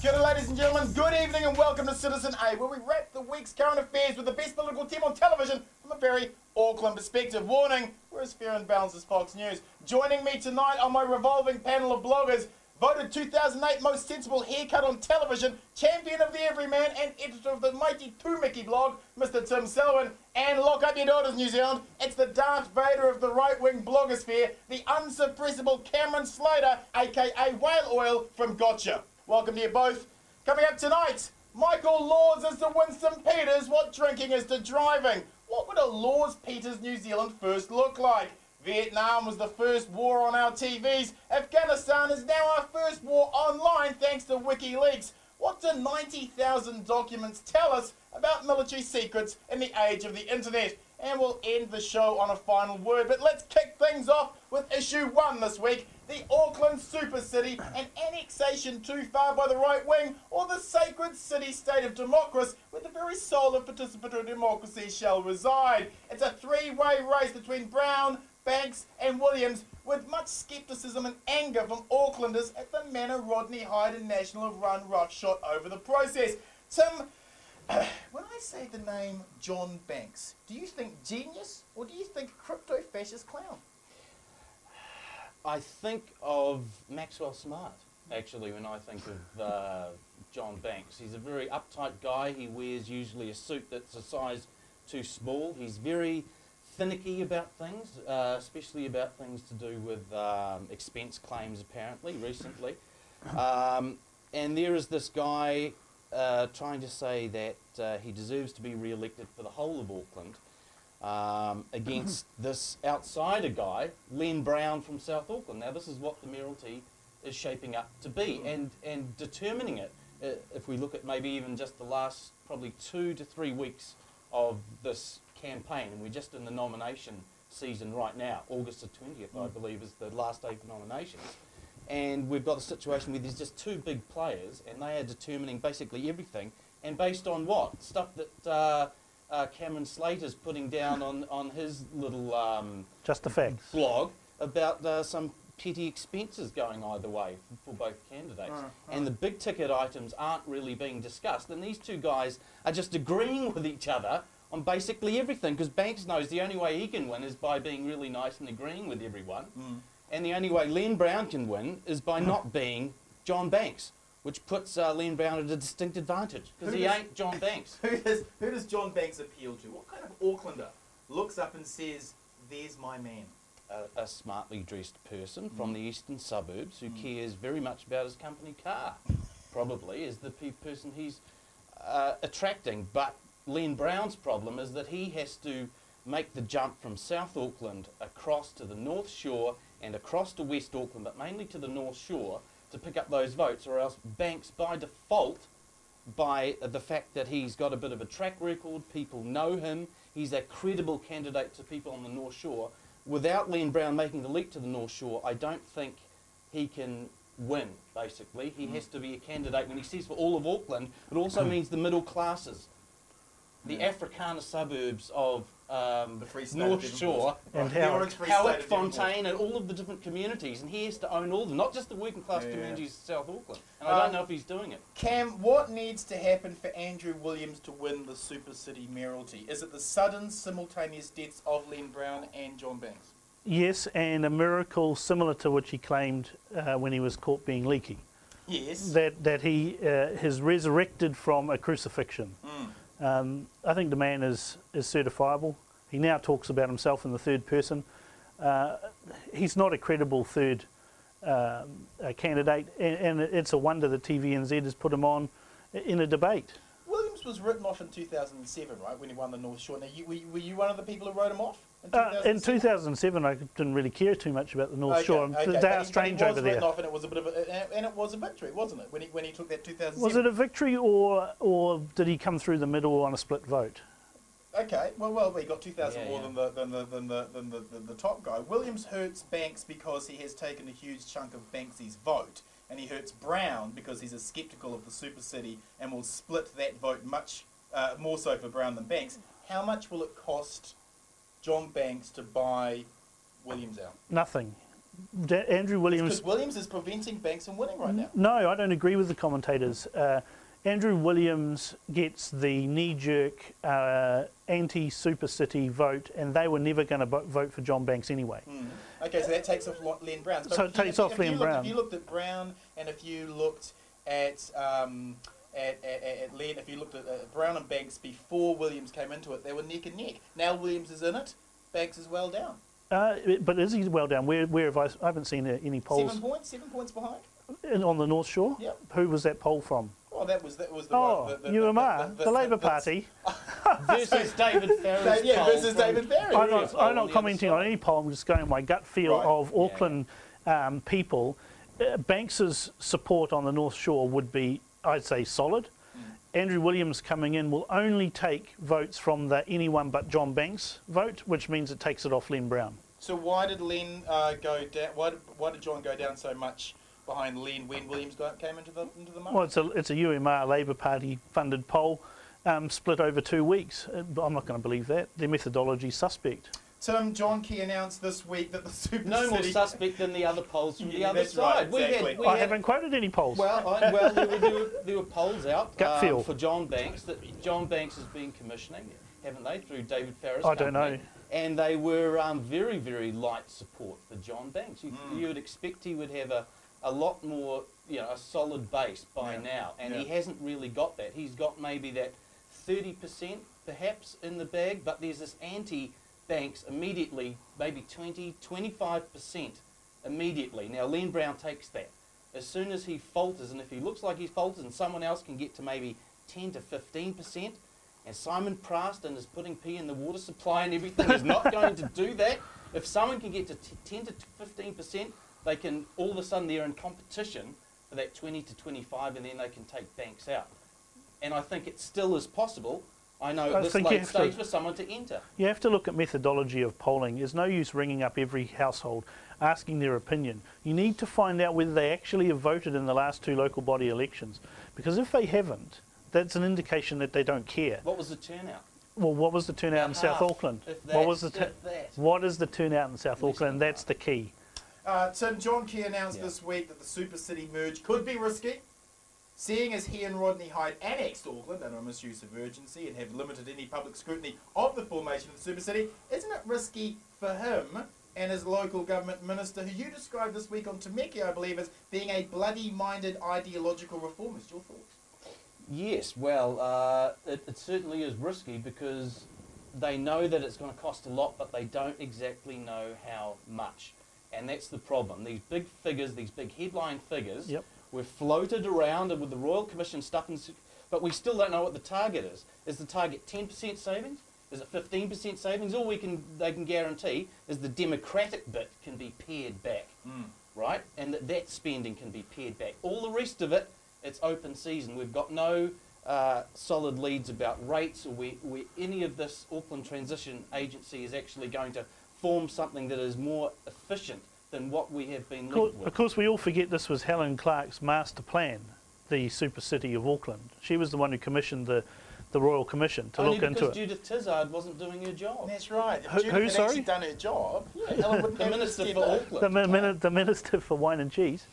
G'day ladies and gentlemen, good evening and welcome to Citizen A, where we wrap the week's current affairs with the best political team on television from a very Auckland perspective. Warning, we're as fair and balanced as Fox News. Joining me tonight on my revolving panel of bloggers, voted 2008 most sensible haircut on television, champion of the everyman and editor of the mighty Tūmiki blog, Mr. Tim Selwyn, and lock up your daughters, New Zealand, it's the Darth Vader of the right-wing blogosphere, the unsuppressible Cameron Slater, aka Whale Oil from Gotcha. Welcome to you both. Coming up tonight, Michael Laws is to Winston Peters what drinking is to driving. What would a Laws Peters New Zealand first look like? Vietnam was the first war on our TVs. Afghanistan is now our first war online thanks to WikiLeaks. What do 90,000 documents tell us about military secrets in the age of the internet? And we'll end the show on a final word. But let's kick things off with issue 1 this week. The Auckland Super City, an annexation too far by the right wing, or the sacred city-state of democracy where the very soul of participatory democracy shall reside. It's a three-way race between Brown, Banks and Williams, with much scepticism and anger from Aucklanders at the manner Rodney Hyde and National have run roughshod over the process. Tim, when I say the name John Banks, do you think genius or do you think crypto-fascist clown? I think of Maxwell Smart, actually, when I think of John Banks. He's a very uptight guy. He wears usually a suit that's a size too small. He's very finicky about things, especially about things to do with expense claims, apparently, recently. And there is this guy trying to say that he deserves to be re-elected for the whole of Auckland against this outsider guy, Len Brown from South Auckland. Now, this is what the mayoralty is shaping up to be, and determining it, if we look at maybe even just the last probably 2 to 3 weeks of this campaign, and we're just in the nomination season right now. August the 20th, I believe, is the last day for nominations. And we've got a situation where there's just two big players, and they are determining basically everything. And based on what? Stuff that Cameron Slater's putting down on his little just the facts blog about some petty expenses going either way for both candidates. And the big ticket items aren't really being discussed. And these two guys are just agreeing with each other on basically everything, because Banks knows the only way he can win is by being really nice and agreeing with everyone. And the only way Len Brown can win is by not being John Banks, which puts Len Brown at a distinct advantage, because he ain't John Banks. Who does John Banks appeal to? What kind of Aucklander looks up and says, there's my man? A smartly dressed person from the eastern suburbs who cares very much about his company car, probably, is the person he's attracting. But Len Brown's problem is that he has to make the jump from South Auckland across to the North Shore and across to West Auckland, but mainly to the North Shore, to pick up those votes, or else Banks, by default, by the fact that he's got a bit of a track record, people know him, he's a credible candidate to people on the North Shore. Without Len Brown making the leap to the North Shore, I don't think he can win, basically. He has to be a candidate. When he says for all of Auckland, it also means the middle classes, the Afrikaner suburbs of the North Shore, and Howick, Fontaine, and all of the different communities, and he has to own all of them, not just the working class communities of South Auckland. And I don't know if he's doing it. Cam, what needs to happen for Andrew Williams to win the Super City mayoralty? Is it the sudden, simultaneous deaths of Len Brown and John Banks? Yes, and a miracle similar to which he claimed when he was caught being leaky. Yes. That he has resurrected from a crucifixion. I think the man is certifiable. He now talks about himself in the third person. He's not a credible third candidate, and it's a wonder that TVNZ has put him on in a debate. Williams was written off in 2007, right, when he won the North Shore. Now, were you one of the people who wrote him off in 2007? I didn't really care too much about the North Shore. Okay. They are strange over there. Off, and it was a bit of and it was a victory, wasn't it? When he took that 2007. Was it a victory, or did he come through the middle on a split vote? Okay, well, he got 2,000 more than the top guy. Williams hurts Banks because he has taken a huge chunk of Banksy's vote, and he hurts Brown because he's a sceptical of the Super City and will split that vote much more so for Brown than Banks. How much will it cost John Banks to buy Williams out? Nothing. Andrew Williams... Because Williams is preventing Banks from winning right now. No, I don't agree with the commentators. Andrew Williams gets the knee-jerk anti-Super City vote, and they were never going to vote for John Banks anyway. Okay, so that takes off Len Brown. So it takes off Len Brown. If you looked at Brown, and if you looked at Len, if you looked at Brown and Banks before Williams came into it, they were neck and neck. Now Williams is in it, Banks is well down. But is he well down? Where have I haven't seen any polls. 7 points behind. On the North Shore? Yep. Who was that poll from? Oh, that was the UMR, the Labour Party. Versus David Farrell's poll. Versus David Farrell. I'm not commenting on any poll, I'm just going on my gut feel of Auckland people. Banks's support on the North Shore would be, I'd say, solid. Andrew Williams coming in will only take votes from the anyone but John Banks vote, which means it takes it off Len Brown. So why did Len go down? Why did John go down so much behind Len when Williams came into the market? Well, it's a UMR Labour Party funded poll, split over 2 weeks. I'm not going to believe that. Their methodology is suspect. Tim, John Key announced this week that the Super No more City... suspect than the other polls from the other side. Right, exactly. I haven't quoted any polls. Well, there were polls out for John Banks that John Banks has been commissioning, haven't they, through David Farrell's I don't company. know. And they were very, very light support for John Banks. You would expect he would have a lot more, a solid base by now, and he hasn't really got that. He's got maybe that 30% perhaps in the bag, but there's this anti-Banks immediately, maybe 20, 25% immediately. Now Len Brown takes that. As soon as he falters, and if he looks like he falters and someone else can get to maybe 10 to 15%, and Simon Praston is putting pee in the water supply and everything, is not going to do that. If someone can get to 10 to 15%, they can, all of a sudden they're in competition for that 20 to 25, and then they can take Banks out. And I think it still is possible, I know, at this late stage for someone to enter. You have to look at methodology of polling. There's no use ringing up every household, asking their opinion. You need to find out whether they actually have voted in the last 2 local body elections. Because if they haven't, that's an indication that they don't care. What was the turnout? Well, what was the turnout in South Auckland? What is the turnout in South Auckland? That's the key. Tim, John Key announced this week that the Super City merge could be risky, seeing as he and Rodney Hyde annexed Auckland under a misuse of urgency and have limited any public scrutiny of the formation of the Super City. Isn't it risky for him and his local government minister, who you described this week on Temeki, I believe, as being a bloody-minded ideological reformist? Your thoughts? Yes, well, it certainly is risky because they know that it's going to cost a lot, but they don't exactly know how much. And that's the problem. These big figures, these big headline figures, were floated around with the Royal Commission stuff, but we still don't know what the target is. Is the target 10% savings? Is it 15% savings? All they can guarantee is the democratic bit can be pared back, right? And that spending can be pared back. All the rest of it, it's open season. We've got no solid leads about rates or where any of this Auckland Transition Agency is actually going to form something that is more efficient than what we have been linked with. Of course, we all forget this was Helen Clark's master plan, the Super City of Auckland. She was the one who commissioned the Royal Commission to look into it. Only because Judith Tizard wasn't doing her job. That's right. If Judith who, had actually done her job, Helen wouldn't the have Minister for Auckland. The Minister for Wine and Cheese.